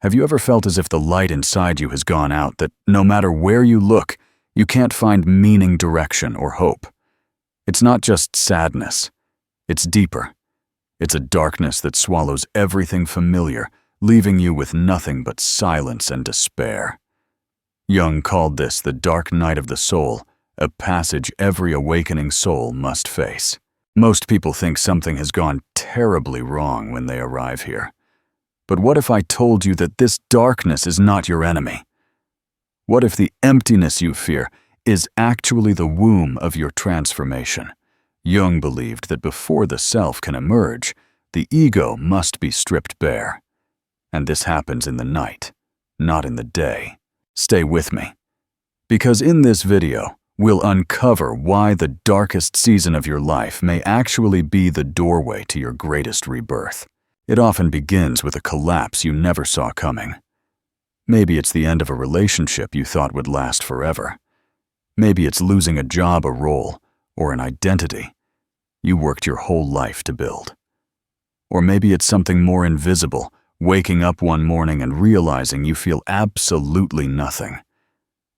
Have you ever felt as if the light inside you has gone out, that no matter where you look, you can't find meaning, direction, or hope? It's not just sadness. It's deeper. It's a darkness that swallows everything familiar, leaving you with nothing but silence and despair. Jung called this the dark night of the soul, a passage every awakening soul must face. Most people think something has gone terribly wrong when they arrive here. But what if I told you that this darkness is not your enemy? What if the emptiness you fear is actually the womb of your transformation? Jung believed that before the self can emerge, the ego must be stripped bare. And this happens in the night, not in the day. Stay with me, because in this video, we'll uncover why the darkest season of your life may actually be the doorway to your greatest rebirth. It often begins with a collapse you never saw coming. Maybe it's the end of a relationship you thought would last forever. Maybe it's losing a job, a role, or an identity you worked your whole life to build. Or maybe it's something more invisible, waking up one morning and realizing you feel absolutely nothing.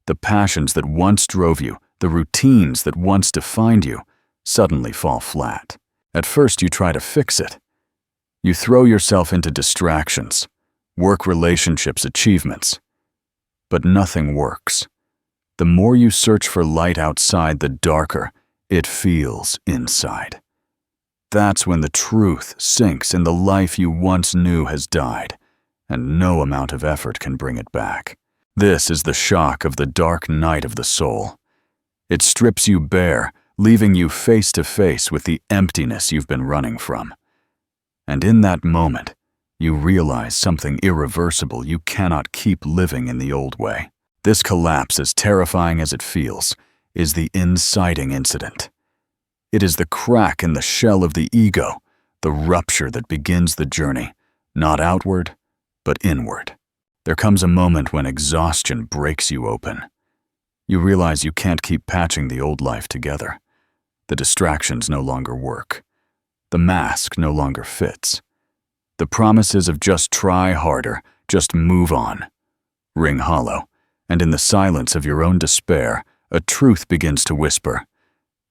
The passions that once drove you, the routines that once defined you, suddenly fall flat. At first you try to fix it. You throw yourself into distractions, work, relationships, achievements. But nothing works. The more you search for light outside, the darker it feels inside. That's when the truth sinks and the life you once knew has died, and no amount of effort can bring it back. This is the shock of the dark night of the soul. It strips you bare, leaving you face to face with the emptiness you've been running from. And in that moment, you realize something irreversible. You cannot keep living in the old way. This collapse, as terrifying as it feels, is the inciting incident. It is the crack in the shell of the ego, the rupture that begins the journey, not outward, but inward. There comes a moment when exhaustion breaks you open. You realize you can't keep patching the old life together. The distractions no longer work. The mask no longer fits. The promises of just try harder, just move on, ring hollow, and in the silence of your own despair, a truth begins to whisper.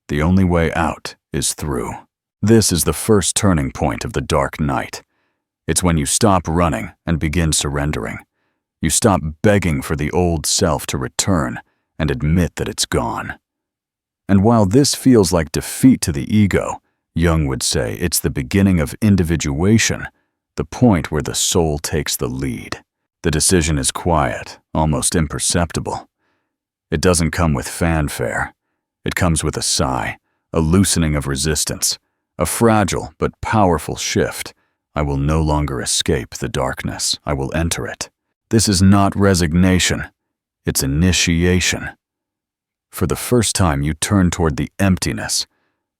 The only way out is through. This is the first turning point of the dark night. It's when you stop running and begin surrendering. You stop begging for the old self to return and admit that it's gone. And while this feels like defeat to the ego, Jung would say it's the beginning of individuation, the point where the soul takes the lead. The decision is quiet, almost imperceptible. It doesn't come with fanfare. It comes with a sigh, a loosening of resistance, a fragile but powerful shift. I will no longer escape the darkness. I will enter it. This is not resignation. It's initiation. For the first time, you turn toward the emptiness,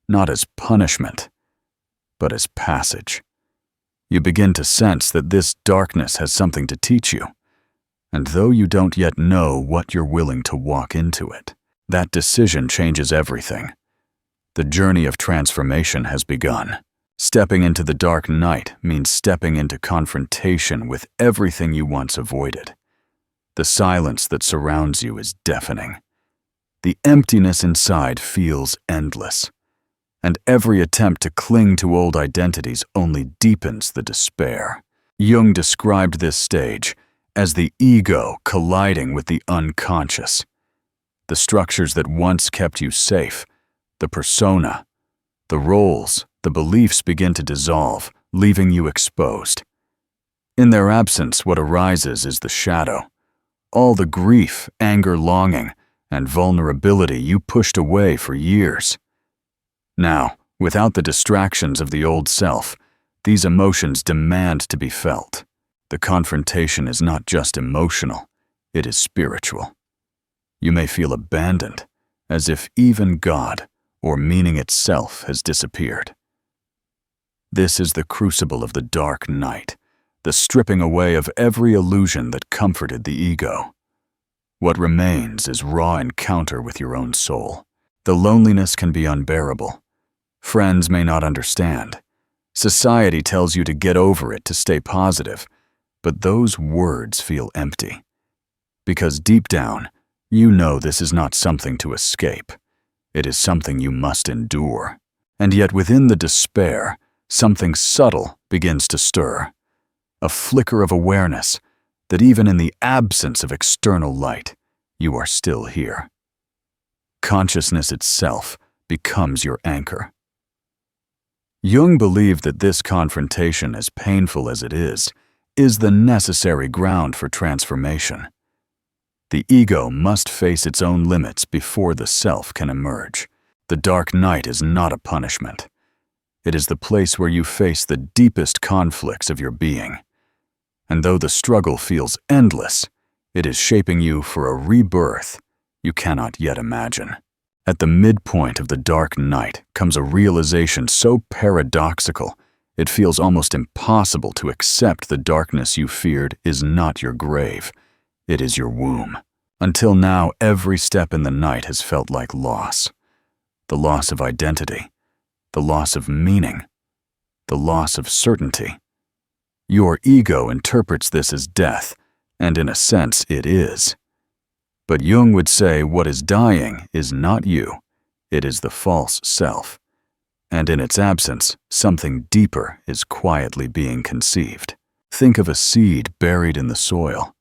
not as punishment, but as passage. You begin to sense that this darkness has something to teach you, and though you don't yet know what you're willing to walk into it, that decision changes everything. The journey of transformation has begun. Stepping into the dark night means stepping into confrontation with everything you once avoided. The silence that surrounds you is deafening. The emptiness inside feels endless, and every attempt to cling to old identities only deepens the despair. Jung described this stage as the ego colliding with the unconscious. The structures that once kept you safe, the persona, the roles, the beliefs begin to dissolve, leaving you exposed. In their absence, what arises is the shadow. All the grief, anger, longing, and vulnerability you pushed away for years. Now, without the distractions of the old self, these emotions demand to be felt. The confrontation is not just emotional, it is spiritual. You may feel abandoned, as if even God or meaning itself has disappeared. This is the crucible of the dark night, the stripping away of every illusion that comforted the ego. What remains is raw encounter with your own soul. The loneliness can be unbearable. Friends may not understand. Society tells you to get over it, to stay positive, But those words feel empty. Because deep down, you know this is not something to escape. It is something you must endure. And yet within the despair, something subtle begins to stir. A flicker of awareness that even in the absence of external light, you are still here. Consciousness itself becomes your anchor. Jung believed that this confrontation, as painful as it is the necessary ground for transformation. The ego must face its own limits before the self can emerge. The dark night is not a punishment. It is the place where you face the deepest conflicts of your being. And though the struggle feels endless, it is shaping you for a rebirth you cannot yet imagine. At the midpoint of the dark night comes a realization so paradoxical, it feels almost impossible to accept the darkness you feared is not your grave. It is your womb. Until now, every step in the night has felt like loss. The loss of identity, the loss of meaning, the loss of certainty. Your ego interprets this as death, and in a sense it is. But Jung would say what is dying is not you, it is the false self. And in its absence, something deeper is quietly being conceived. Think of a seed buried in the soil.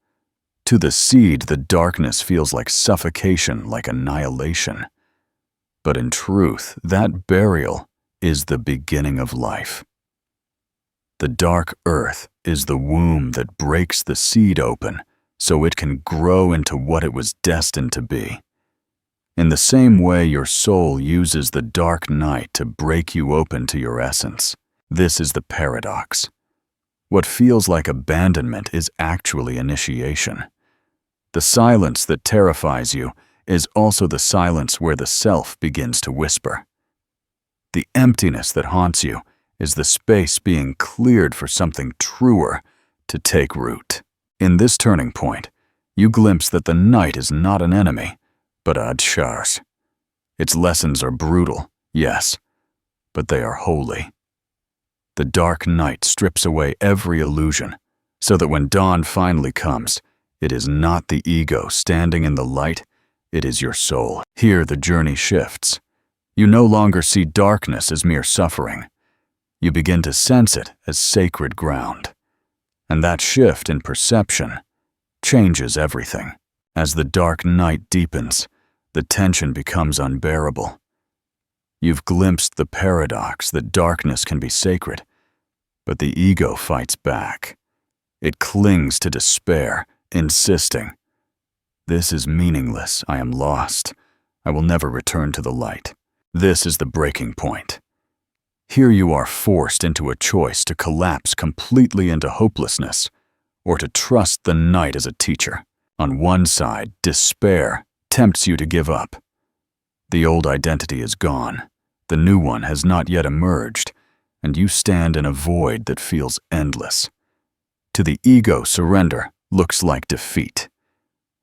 To the seed, the darkness feels like suffocation, like annihilation. But in truth, that burial is the beginning of life. The dark earth is the womb that breaks the seed open so it can grow into what it was destined to be. In the same way, your soul uses the dark night to break you open to your essence. This is the paradox. What feels like abandonment is actually initiation. The silence that terrifies you is also the silence where the self begins to whisper. The emptiness that haunts you is the space being cleared for something truer to take root. In this turning point, you glimpse that the night is not an enemy, but a adshars. Its lessons are brutal, yes, but they are holy. The dark night strips away every illusion, so that when dawn finally comes, it is not the ego standing in the light, it is your soul. Here the journey shifts. You no longer see darkness as mere suffering. You begin to sense it as sacred ground. And that shift in perception changes everything. As the dark night deepens, the tension becomes unbearable. You've glimpsed the paradox that darkness can be sacred, but the ego fights back. It clings to despair, insisting, "This is meaningless, I am lost, I will never return to the light." This is the breaking point. Here you are forced into a choice to collapse completely into hopelessness, or to trust the night as a teacher. On one side, despair tempts you to give up. The old identity is gone, the new one has not yet emerged, and you stand in a void that feels endless. To the ego, surrender looks like defeat.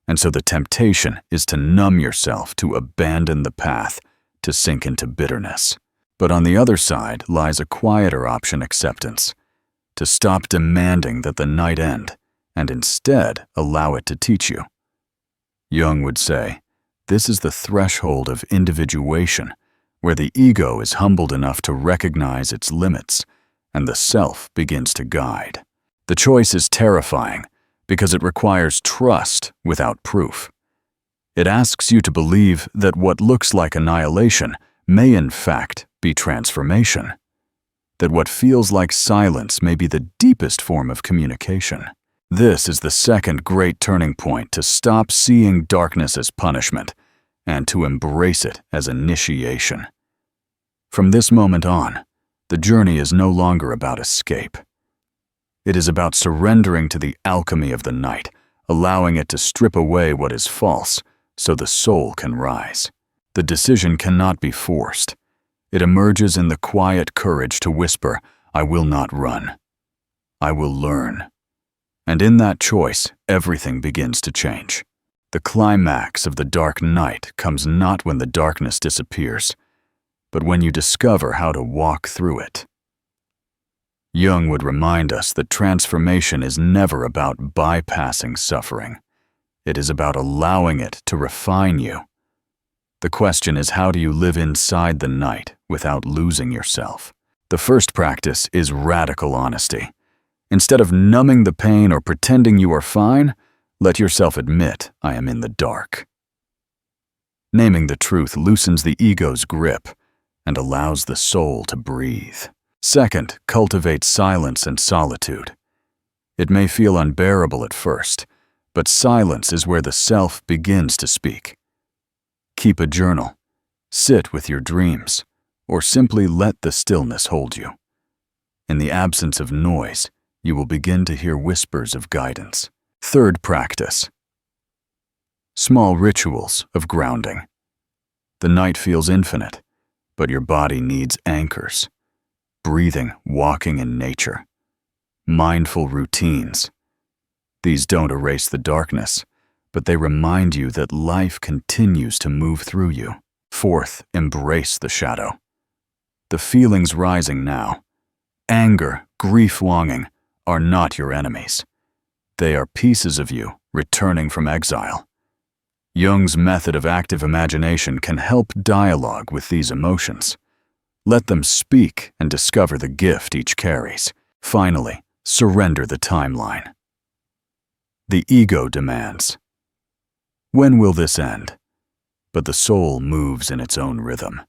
And so the temptation is to numb yourself, to abandon the path, to sink into bitterness. But on the other side lies a quieter option: acceptance, to stop demanding that the night end, and instead allow it to teach you. Jung would say, this is the threshold of individuation, where the ego is humbled enough to recognize its limits, and the self begins to guide. The choice is terrifying, because it requires trust without proof. It asks you to believe that what looks like annihilation may in fact be transformation, that what feels like silence may be the deepest form of communication. This is the second great turning point: to stop seeing darkness as punishment and to embrace it as initiation. From this moment on, the journey is no longer about escape. It is about surrendering to the alchemy of the night, allowing it to strip away what is false so the soul can rise. The decision cannot be forced. It emerges in the quiet courage to whisper, "I will not run. I will learn." And in that choice, everything begins to change. The climax of the dark night comes not when the darkness disappears, but when you discover how to walk through it. Jung would remind us that transformation is never about bypassing suffering. It is about allowing it to refine you. The question is, how do you live inside the night without losing yourself? The first practice is radical honesty. Instead of numbing the pain or pretending you are fine, let yourself admit, I am in the dark. Naming the truth loosens the ego's grip and allows the soul to breathe. Second, cultivate silence and solitude. It may feel unbearable at first, but silence is where the self begins to speak. Keep a journal, sit with your dreams, or simply let the stillness hold you. In the absence of noise, you will begin to hear whispers of guidance. Third practice. Small rituals of grounding. The night feels infinite, but your body needs anchors. Breathing, walking in nature. Mindful routines. These don't erase the darkness, but they remind you that life continues to move through you. Fourth, embrace the shadow. The feelings rising now, anger, grief, longing, are not your enemies. They are pieces of you returning from exile. Jung's method of active imagination can help dialogue with these emotions. Let them speak and discover the gift each carries. Finally, surrender the timeline. The ego demands, when will this end? But the soul moves in its own rhythm.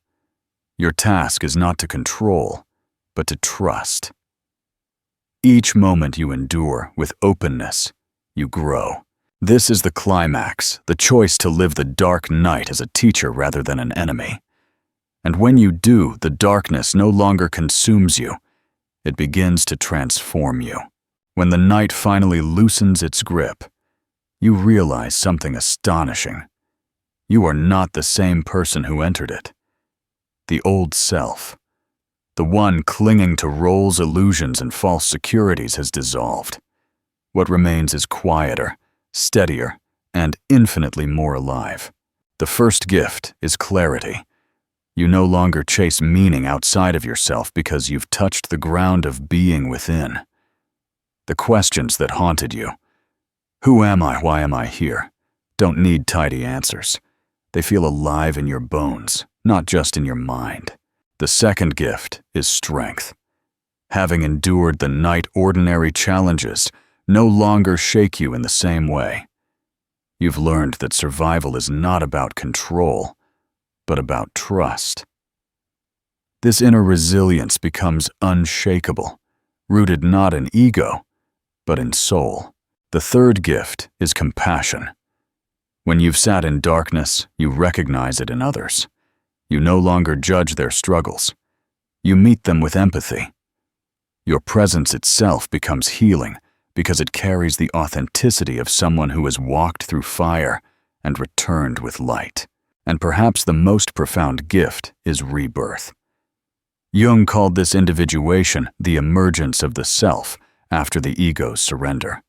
Your task is not to control, but to trust. Each moment you endure with openness, you grow. This is the climax, the choice to live the dark night as a teacher rather than an enemy. And when you do, the darkness no longer consumes you. It begins to transform you. When the night finally loosens its grip, you realize something astonishing. You are not the same person who entered it. The old self, the one clinging to roles, illusions, and false securities, has dissolved. What remains is quieter, steadier, and infinitely more alive. The first gift is clarity. You no longer chase meaning outside of yourself because you've touched the ground of being within. The questions that haunted you, who am I, why am I here, don't need tidy answers. They feel alive in your bones, not just in your mind. The second gift is strength. Having endured the night, ordinary challenges no longer shake you in the same way. You've learned that survival is not about control, but about trust. This inner resilience becomes unshakable, rooted not in ego, but in soul. The third gift is compassion. When you've sat in darkness, you recognize it in others. You no longer judge their struggles. You meet them with empathy. Your presence itself becomes healing because it carries the authenticity of someone who has walked through fire and returned with light. And perhaps the most profound gift is rebirth. Jung called this individuation the emergence of the self after the ego's surrender.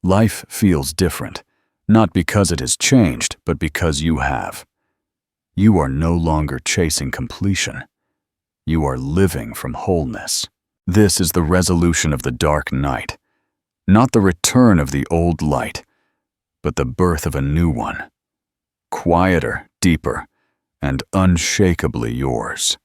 Life feels different, not because it has changed, but because you have. You are no longer chasing completion. You are living from wholeness. This is the resolution of the dark night, not the return of the old light, but the birth of a new one, quieter, deeper, and unshakably yours.